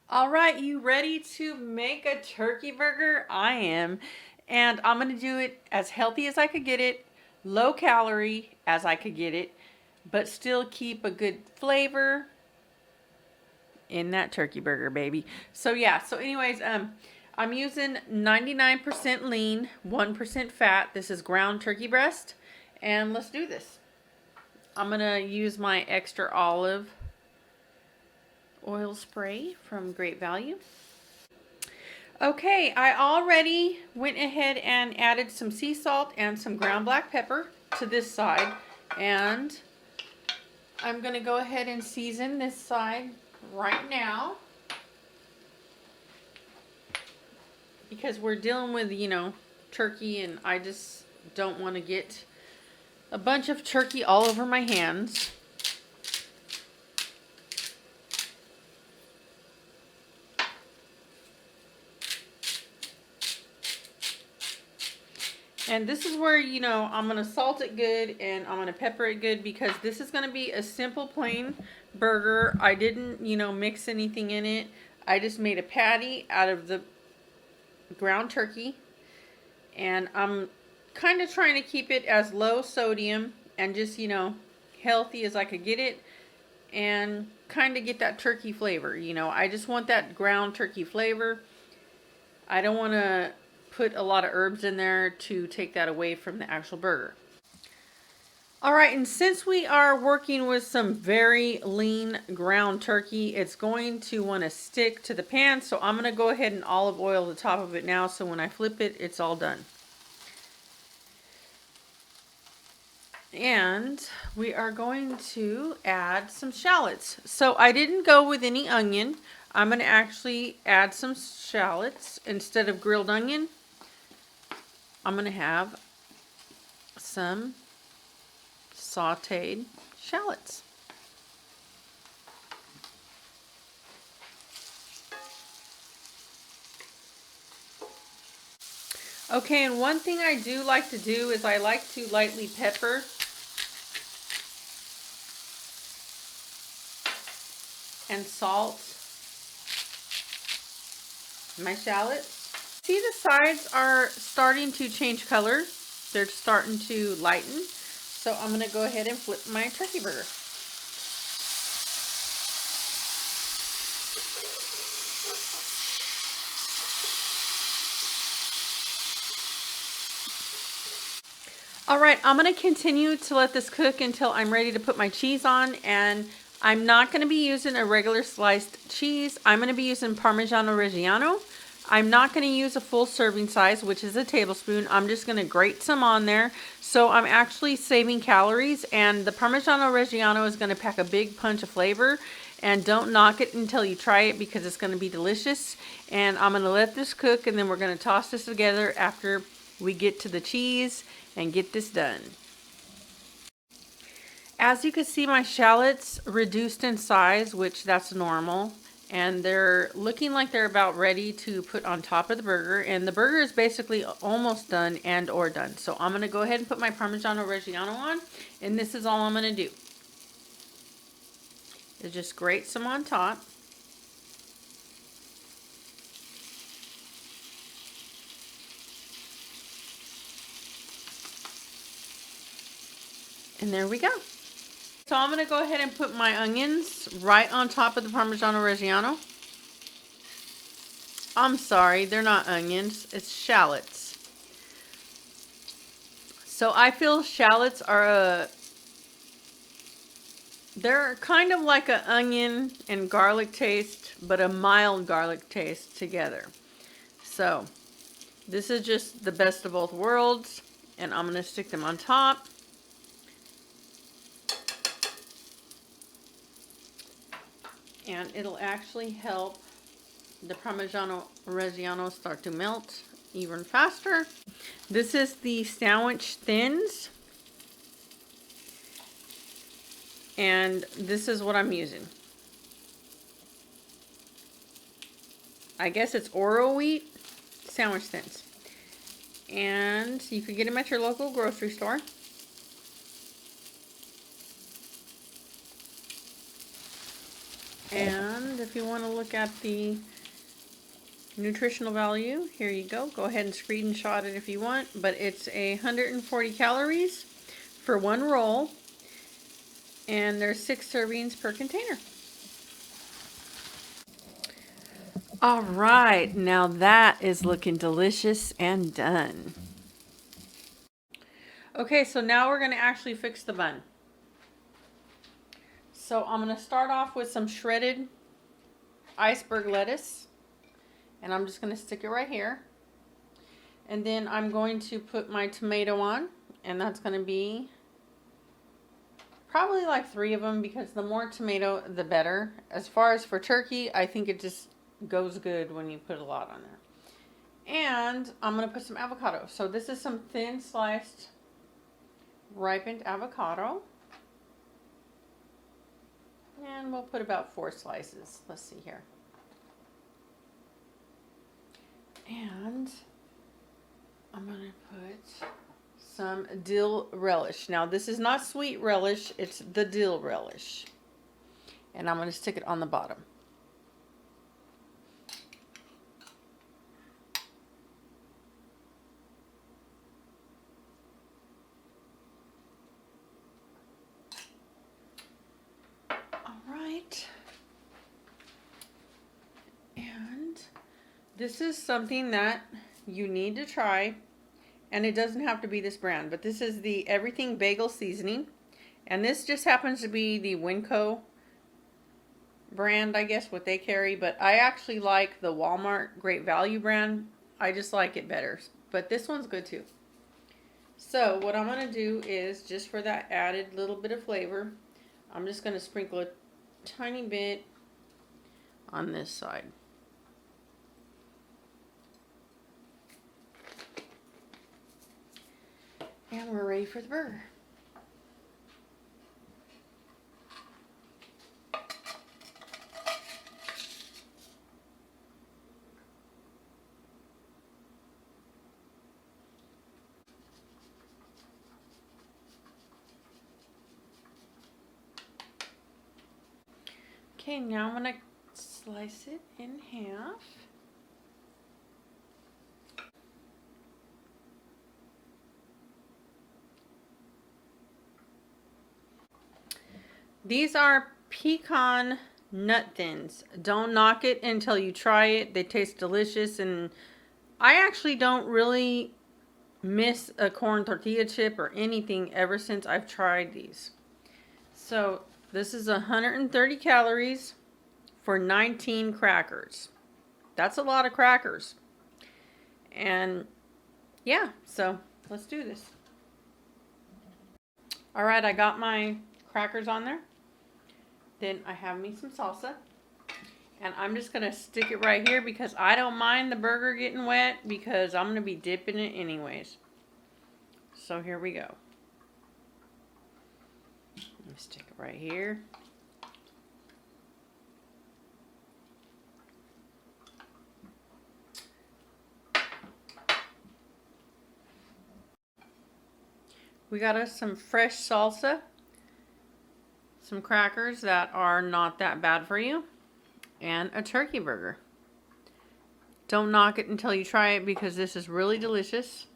All right, you ready to make a turkey burger? I am. And I'm going to do it as healthy as I could get it, low calorie as I could get it, but still keep a good flavor in that turkey burger, baby. So yeah, I'm using 99% lean, 1% fat. This is ground turkey breast, and let's do this. I'm going to use my extra olive oil spray from Great Value. Okay, I already went ahead and added some sea salt and some ground black pepper to this side, and I'm going to go ahead and season this side right now because we're dealing with, turkey, and I just don't want to get a bunch of turkey all over my hands. And this is where, I'm going to salt it good and I'm going to pepper it good because this is going to be a simple plain burger. I didn't, mix anything in it. I just made a patty out of the ground turkey. And I'm kind of trying to keep it as low sodium and just, healthy as I could get it. And kind of get that turkey flavor. I just want that ground turkey flavor. I don't want to put a lot of herbs in there to take that away from the actual burger. All right, and since we are working with some very lean ground turkey, it's going to want to stick to the pan. So I'm going to go ahead and olive oil the top of it now. So when I flip it, it's all done. And we are going to add some shallots. So I didn't go with any onion. I'm going to actually add some shallots instead of grilled onion. I'm going to have some sauteed shallots. Okay, and one thing I do like to do is I like to lightly pepper and salt my shallots. See, the sides are starting to change color. They're starting to lighten. So I'm going to go ahead and flip my turkey burger. All right, I'm going to continue to let this cook until I'm ready to put my cheese on, and I'm not going to be using a regular sliced cheese. I'm going to be using Parmigiano Reggiano. I'm not going to use a full serving size, which is a tablespoon. I'm just going to grate some on there. So I'm actually saving calories, and the Parmigiano Reggiano is going to pack a big punch of flavor. And don't knock it until you try it because it's going to be delicious. And I'm going to let this cook, and then we're going to toss this together after we get to the cheese and get this done. As you can see, my shallots reduced in size, which that's normal. And they're looking like they're about ready to put on top of the burger. And the burger is basically almost done and or done. So I'm going to go ahead and put my Parmigiano Reggiano on. And this is all I'm going to do. Is just grate some on top. And there we go. So I'm going to go ahead and put my onions right on top of the Parmigiano Reggiano. I'm sorry, they're not onions, it's shallots. So I feel shallots are they're kind of like an onion and garlic taste, but a mild garlic taste together. So this is just the best of both worlds, and I'm going to stick them on top. And it'll actually help the Parmigiano Reggiano start to melt even faster. This is the sandwich thins. And this is what I'm using. I guess it's Oro wheat sandwich thins. And you can get them at your local grocery store. And if if you want to look at the nutritional value, here you go. Go ahead and screenshot it if you want, but it's 140 calories for one roll, and there's 6 servings per container. All right, now that is looking delicious and done. Okay, so now we're going to actually fix the bun. So I'm going to start off with some shredded iceberg lettuce, and I'm just going to stick it right here. And then I'm going to put my tomato on, and that's going to be probably like 3 of them, because the more tomato, the better. As far as for turkey, I think it just goes good when you put a lot on there. And I'm going to put some avocado. So this is some thin sliced ripened avocado. And we'll put about 4 slices. Let's see here. And I'm going to put some dill relish. Now this is not sweet relish, it's the dill relish. And I'm going to stick it on the bottom. Alright. And this is something that you need to try. And it doesn't have to be this brand, but this is the Everything Bagel Seasoning. And this just happens to be the Winco brand, I guess, what they carry. But I actually like the Walmart Great Value brand. I just like it better. But this one's good too. So what I'm going to do is, just for that added little bit of flavor, I'm just going to sprinkle a tiny bit on this side. And we're ready for the burger. Okay, now I'm going to slice it in half. These are pecan nut thins. Don't knock it until you try it. They taste delicious, and I actually don't really miss a corn tortilla chip or anything ever since I've tried these. So this is 130 calories for 19 crackers. That's a lot of crackers. And yeah, so let's do this. All right, I got my crackers on there. Then I have me some salsa, and I'm just going to stick it right here because I don't mind the burger getting wet, because I'm going to be dipping it anyways. So here we go. Let me stick it right here. We got us some fresh salsa, some crackers that are not that bad for you, and a turkey burger. Don't knock it until you try it, because this is really delicious.